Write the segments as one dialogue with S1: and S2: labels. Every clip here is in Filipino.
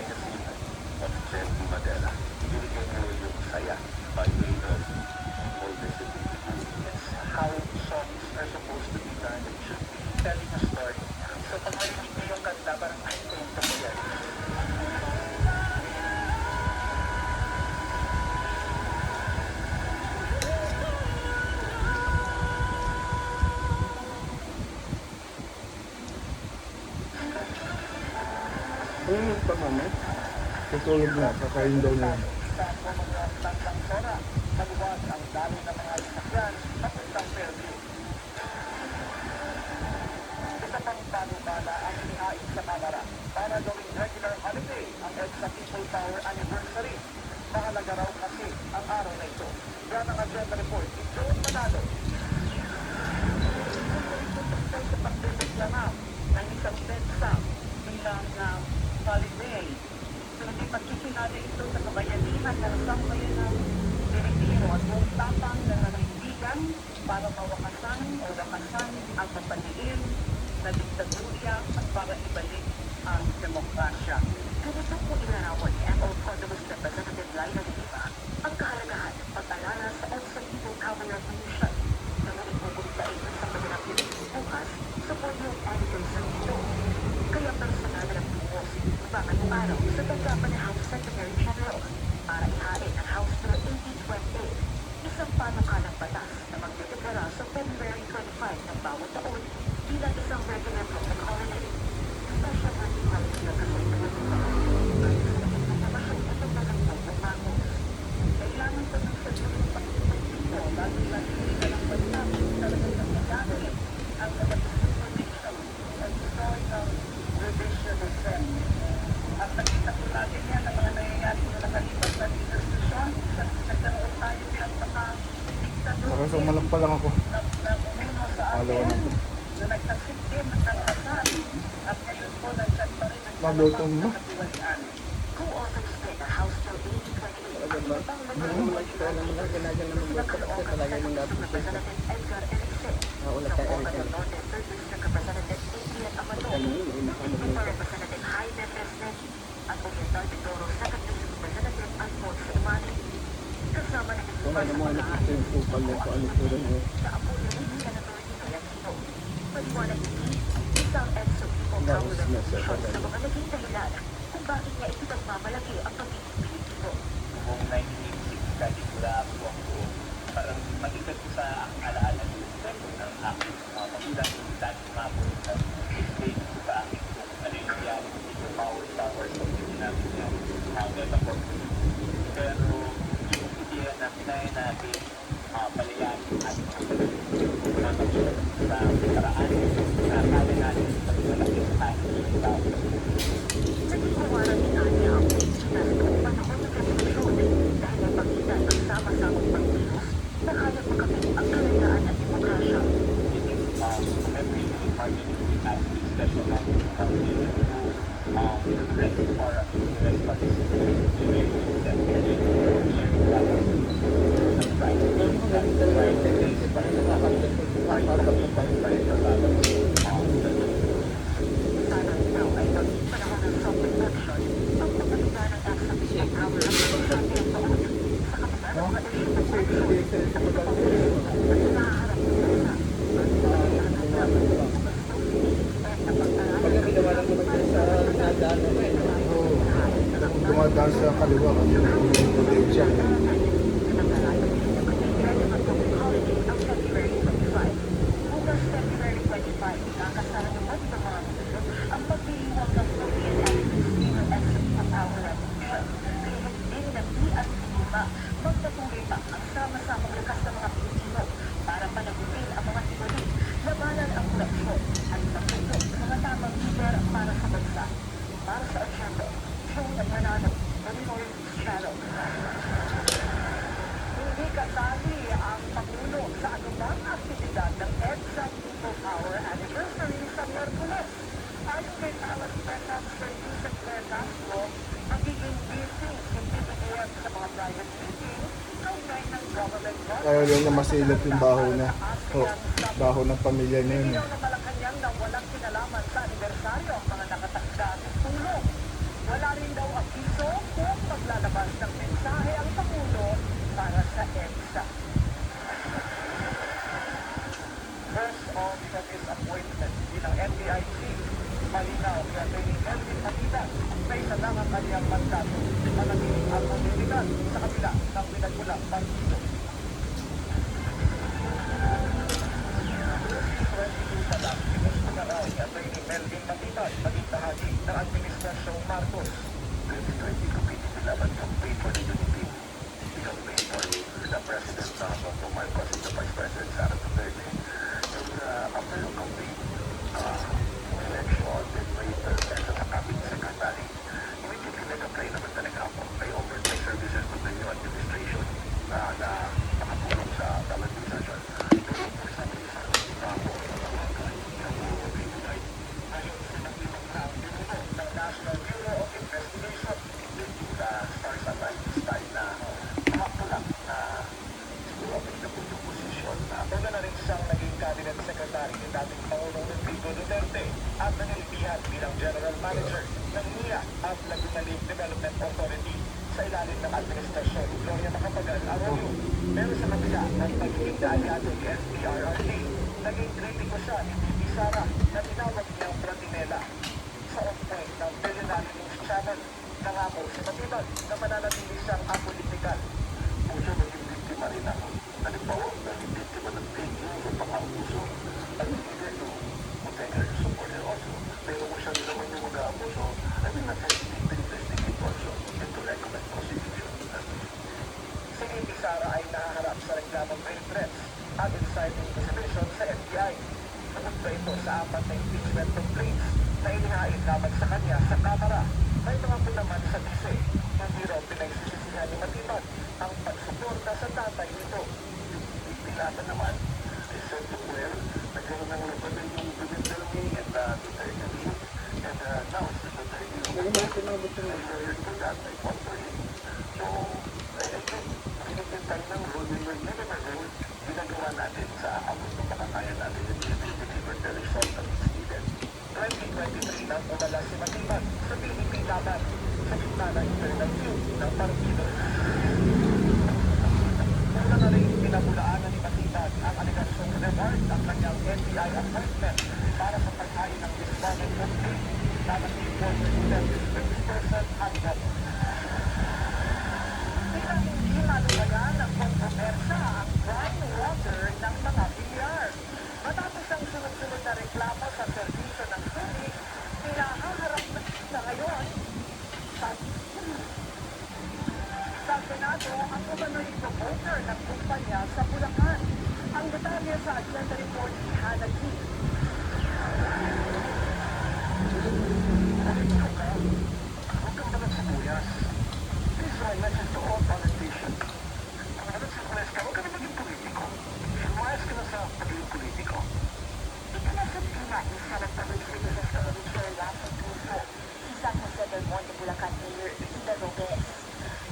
S1: legacy of Chen Madela. Binigyan mo yung saya by way of all visibility. It's how songs are supposed to be done. It should be telling a story. So pag marinig mo yung kanta, parang ay, kwento mo yan.
S2: Ano pa mama? Tutulog na, kakain daw na.
S1: Sa mga tandang sora, maluwag ang dami ng mga sasakyan papuntang Fairview. Isa pang panukala ang inihain sa Kamara para gawing regular holiday ang EDSA People Power Anniversary. Mahalaga raw kasi ang araw na ito. Yan ang agenda report ni Joe Manalo. Sa pagdideklara ng isang EDSA bilang holiday. Sulit pagkikinali ito sa kabayanihan ng sambayanang Pilipino at buong tapang na nanaibigan para mawakasan o wakasan ang mapaniin na diktadurya at para ibalik ang demokrasya.
S3: Ganito po inarawan ni MO Cordobas Representative Laila de Lima ang kahalagahan ng pag-alala sa EDSA People Power Revolution na nagpupuntain sa Pagdang Pilipinas bukas sa 40th anniversary nito. Kaya personal na nagtungos bagong araw sa tanggapan ng House Secretary General para ihain ang House Bill 1828, isang panukalang batas na magdedeklara sa February 25 ng bawat taon bilang isang regular public holiday. Special working holiday na kasi
S1: Kailangan pa ng sasakang pagpapagpito, lalo-lalo na lang paglabi talagang nagsasabi ang kapag-supervision at historical revision of them. At nakita po natin yan ang mga nangyayari na nakalipas na institusyon sa nagkaroon tayo bilang paka-diktador
S2: Nakasumalang pa lang ako.
S1: na umino sa
S2: Alawa
S1: atin
S2: na.
S1: na nagtasip din ng kasal at ngayon po nagsan pa rin ang
S2: Maluto mo?
S1: katiwalian.
S3: co-authors din ng House Bill 1828
S4: Ano ba? Ano ba ito na mga ginagawa ng mga kasi talaga yung lapis ko.
S3: Representative Edgar Erickson,
S4: Ulat
S3: sa
S4: tayo
S3: Board
S4: rin.
S3: of Northern Third District Representative Adrian Amato,
S4: Ano yun?
S3: Super Representative Jaime Fresnetti, at Oriental Mindoro Second District Representative Alfonso Imani. Kasama na
S4: Kung ano mo ano ito yung kupal na kung ano ito rin eh.
S3: sa apo ni Senator Ninoy Aquino. Paliwanag nito, isang EDSA People Power Revolution sa mga naging dahilan kung bakit niya ito nagmamalaki ang pagiging Pilipino.
S1: Noong 1986, kahit wala po ako, parang magigat ko sa alaala ng kwento ng aking mga magulang yung dati mga po na explain ko sa akin kung ano yung nangyari ng people power towers of the namin na metaphor. Pero yung ideya na pinaya natin palayanin at makagulat sa paraan na kaya natin sa malaking ating ng tao.
S3: Naging kawalan ni Anya ang Pilipinas noong panahon ng revolusyon dahil ang pagitan ng sama-samang pagkilos na kaya makamit ang kalayaan at demokrasya.
S1: Every party has a special language foundation to rest for rest participants to make them
S3: Sana ito ay maging panahon ng self-reflection ang pagkatugan ng EDSA People Power Revolution noon sa kabila ng mga isyu ng action sa pagpapagulo at nahaharap ng bansa.
S4: Pag yung ginawa lang naman dyan sa nadaan mo eh.
S2: Dumadaan sa kaliwa kasi yung siya.
S3: Magpatuloy pa ang sama-samang lakas ng mga Pilipino para panagutin ang mga tiwali, labanan ang korupsyon at pagtutok sa mga tamang lider para sa bansa. Para sa agenda, Joe Manalo, Maninoy Channel.
S1: Hindi kasali ang Pangulo sa anumang aktibidad ng EDSA People Power Anniversary sa Miyerkules. Ayon kay Talas Petas, Yusek Castro, magiging busy yung PBBM sa mga private meeting kaugnay ng government budget.
S2: Ayaw lang na masilip yung baho na. Baho ng pamilya niya yun.
S1: Hindi daw na Malacanang na walang kinalaman sa anibersaryo ang mga nakatakda ng tulong. Wala rin daw
S3: Naglabas ng mensahe ang Pangulo para sa EDSA.
S1: First on from his appointment bilang NBI chief, malinaw ni Atty. Melvin Matitas na isa lang ang kanyang mandato na naging ang political sa kabila ng pinagmulang partido. 22 pa lang, ginusto na raw ni Atty. Melvin Matitas maging bahagi ng Administrasyong Marcos. 2020 committee will have a campaign for the unity. The campaign for the President Bongbong Marcos and the Vice President Sara Duterte. After the campaign, election, then may intervention sa cabinet secretary. Immediately nag-apply naman talaga ako. I offered my services to the new administration na nakatulong sa talent decision. Pero for some reason, ako binigay. Ngayon, sinaglimang na ang binuno ng National Bureau of Investigation into the stars at style na tumakbo lang na siguro may napun yung posisyon na una na rin siyang naging cabinet secretary ni dating Pangulong Rodrigo Duterte at nanilipihan bilang general manager ng NIA at Laguna Lake Development Authority sa ilalim ng administrasyon ni Gloria Macapagal Arroyo. Pero sa kabila ng pagiging aliado ni SPRRD, naging kritiko siya ni VP Sara na tinawag niyang Platinela. Sa on-point ng Billionaire News Channel, nangako si Matibag na mananatili siyang apolitikal. Kung siya maging biktima rin ako, halimbawa naging biktima ng fake news o pang-abuso, at hindi ito, mag-take support her also. Pero kung siya naman yung mag-aabuso, I will not hesitate to investigate also and to recommend prosecution. Si VP Sara ay nahaharap sa reklamong rape threats at inciting intimidation sa FBI. Tungkol pa ito sa 4 na impeachment complaints na inihain laban sa kanya sa Kamara. May mga naman sa DC, hindi raw pinagsisisihan ni Matibag ang pagsuporta sa tatay nito. Pinata naman, I said to well, nagkaroon ng labanan yung Duterte and Duterte and now it's the Duterte. Lawyer to that, I fought for him. So, I think, pinipintay ng role, we were given a role, ginagawa natin sa abot ng makakaya natin and we will deliver the result that is needed. 2023 nang umala si Matibag sa PDP laban sa gitna ng internal feud ng partido. Una na rin pinabulaanan ni Matibag ang aligasyong reward ng kanyang NBI appointment para sa paghain ng disbanded complaint laban ni former Duterte spokesperson Hangad. Bilang hindi maluwagan ng kontrobersya ang prime water ng mga bilyar. Matapos ang sunod-sunod na reklamo sa serbisyo ng sulit, pinahaharap na ngayon sa Senado ang umano'y promoter ng kumpanya sa Bulacan. Ang detalye sa agenda report ni Hannah G. Huwag kang balat sa buyas. This is my message to all politicians. Kung balat sa buyas ka, huwag ka na maging politiko. Sumayas ka na sa pagiging politiko.
S3: Ikinasabina ni Senate Public Services Committee Chair Rafi Tulfo si San Jose del Monte, Bulacan Mayor Ida Robes.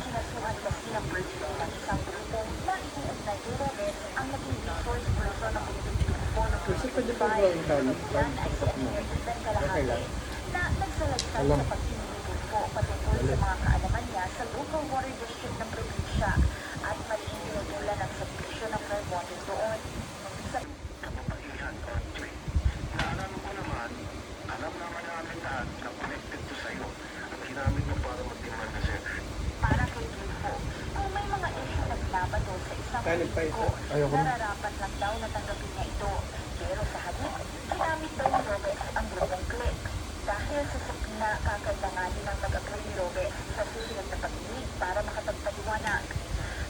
S3: Kinasuhan kasi ng birthday ng isang grupo na iuugnay kay Robes ang naging resource person ng Committee Tulfo noong
S2: Kasi pwede pa ba yung tawag?
S3: yan ay si Engineer Ethan Kalahati na nagsalaysay sa pagsinili Tulfo patungkol sa mga kaalaman niya sa local water district ng probinsya at maliing tinutula ng serbisyo ng fair water doon. Sa
S1: Kapapaihan, country. Naalala ko naman, alam naman namin lahat na connected to sa'yo at ginamit mo para mag-demand na service.
S3: para kay Tulfo, kung may mga issue na binabato sa isang
S2: Kanin pa ito.
S3: politiko,
S2: Ayoko na.
S3: nararapat lang daw na tanggapin niya ito. Pero sa halip, ginamit daw ni Robes ang grupong click. Dahil sa subpina, kakailanganin ang mag-agree ni Robes sa susunod na pag-ibig para makapagpaliwanag.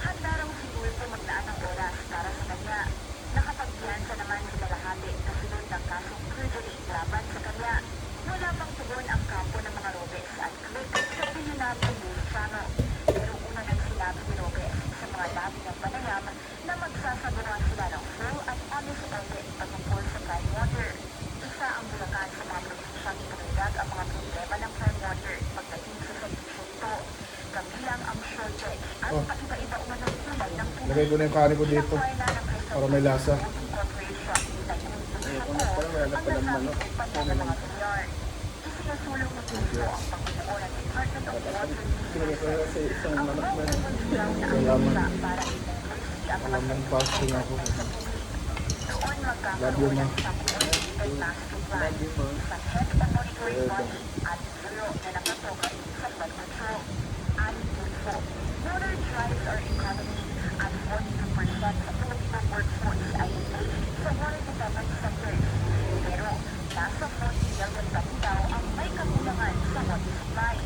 S3: Handa raw si Tulfo maglaan ng oras para sa kanya. Nakapagpiyansa naman si Kalahati kasunod ng kasong perjury laban sa kanya. Wala pang tugon ang kampo ng mga Robes at click sa Billionaire News Channel. Pero una nang sinabi ni Robes sa mga labi ng panayam na magsasagawa sila ng full at honest audit patungkol sa prime water. Isa ang Bulacan sa mga probinsyang ipinagdag ang mga problema ng prime water pagdating sa serbisyo ito. Kabilang ang shortage at paiba-iba umanong kulay ng tubig.
S2: Lagay ko na yung kanin ko dito
S3: Sinampay na ng Quezon
S2: para may lasa.
S3: Corporation, Tycoon
S2: Ayoko na pala, wala na
S3: ang
S2: palang
S3: nasabing
S2: manok.
S3: kumpanya ng mga bilyar. Isinusulong ng Tulfo ang pagbubuo ng Department of
S4: Sige ko sa isang manok na rin.
S2: Salamat.
S3: para i-crispy ang mga
S2: Malamang fasting ako.
S3: doon
S2: Love you,
S3: magkakaroon
S2: ma.
S3: ng community master plan
S4: Love you, ma.
S3: sa health and monitoring body at zero na nakatoka sa flood control. Adding info, water drives our economy at 42% sa Filipino workforce ay engaged sa water development sectors. Pero nasa 40 million kami daw ang may kakulangan sa water supply.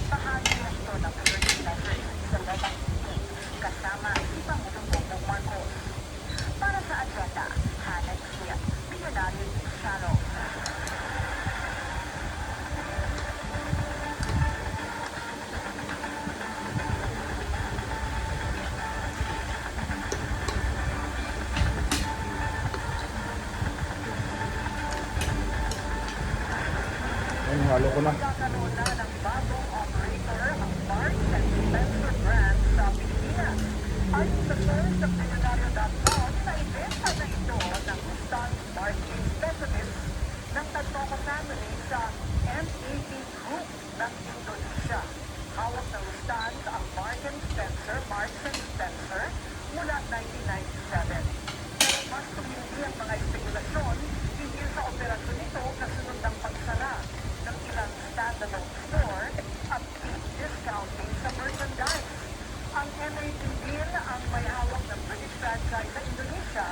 S3: Bahagi na ito ng urgent measures sa Lebang meeting kasama si Pangulong Bongbong Marcos. Para sa agenda, Hannah Chia, Billionaire News Channel.
S2: Ayun, halo ko na.
S3: Magkakaroon na ng bagong operator ang Marks and Spencer brand sa Pilipinas. Ayon sa source ng Billionaire.com, naibenta na ito ng Stan Marketing Specialist ng Tantoco family sa MAP Group ng Indonesia. Hawak ng Stans ang Marks and Spencer mula 1997. Mas tumindi ang mga espekulasyon hinggil sa operasyon nito kasunod ng pagsara ng ilang standalone store at deep discounting sa merchandise. Ang MAP deal ang may hawak ng British franchise sa Indonesia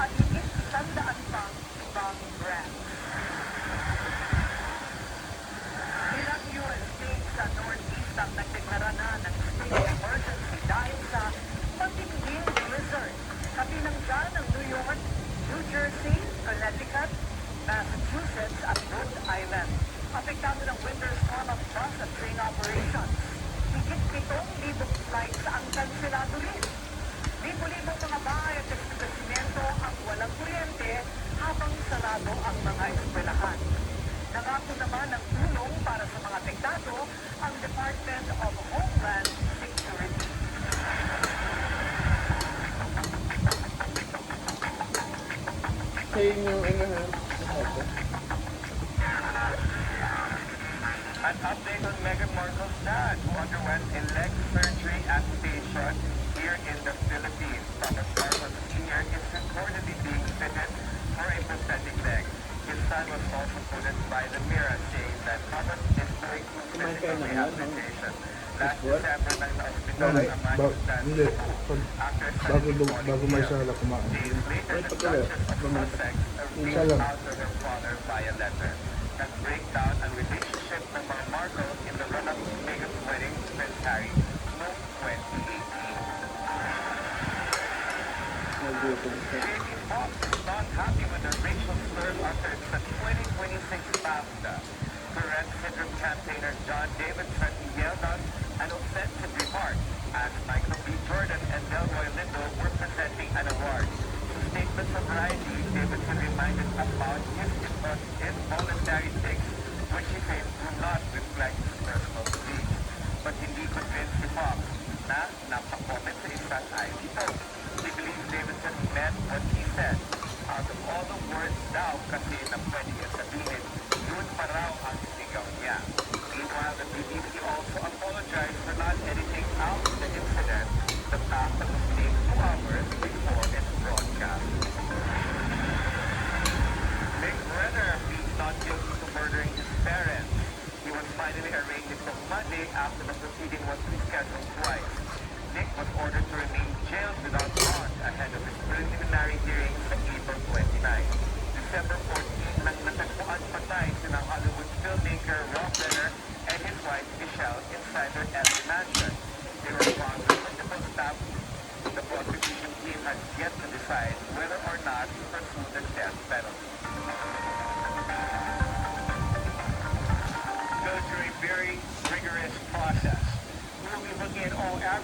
S3: at higit 100 pang ibang brands. Ilang US states sa Northeast ang nagdeklara na ng state of emergency dahil sa matinding blizzard. Kabilang dyan ang New York, New Jersey, Connecticut, Massachusetts at Rhode Island. Apektado ng winter storm ang bus at train operations. Higit 7,000 flights ang kansilado rin. Libo-libong mga bahay at establishmento ang walang kuryente habang sarado ang mga eskwelahan. Nangako naman ng tulong para sa mga apektado ang Department of Homeland Security.
S4: Sa inyo, ano ha?
S1: An update on Meghan Markle's dad, who underwent a leg surgery at station here in the Philippines. Thomas Markle Sr. is reportedly being fitted for a prosthetic leg. His son was also quoted by the Mirror saying that Thomas is going through physical rehabilitation. Last December, nag-hospital
S2: Hindi,
S1: naman yung dad
S2: hindi.
S1: after
S2: Bago may sala kumain.
S1: Days later, the Duchess of Sussex reached
S2: Salam.
S1: out to her father via letter. Nag-breakdown ang relationship ng mga Markle in the run-up to Meghan's wedding to Prince Harry noong 2018.
S4: Nag-YouTube ka.
S1: Jamie Foxx is not happy with the racial slur uttered sa 2026 BAFTA. Current syndrome campaigner John Davidson yelled out an offensive remark as Michael B. Jordan and Delroy Lindo were presenting an award. Sa statements of variety, Davidson reminded about his involuntary tics, which he said do not reflect his personal beliefs. But hindi convinced si Fox na napakomment sa isang IG post. He believes Davidson meant what he said. Out of all the words daw kasi na pwede niya sabihin, yun pa raw ang sinigaw niya. Meanwhile, the BBC also apologized for not editing out the incident, the fact that was named 2 hours before its broadcast. Nick Renner pleads not guilty to murdering his parents. He was finally arraigned until Monday after the proceeding was rescheduled twice. Nick was ordered to remain jailed without bond ahead of his preliminary hearing sa April 29. December 14 nang natagpuan patay sina Hollywood filmmaker Rob Renner and his wife Michelle inside their LA mansion. They were found with multiple stab. The prosecution team has yet to decide whether or not to pursue the death penalty. Go through a very rigorous process. We will be looking at all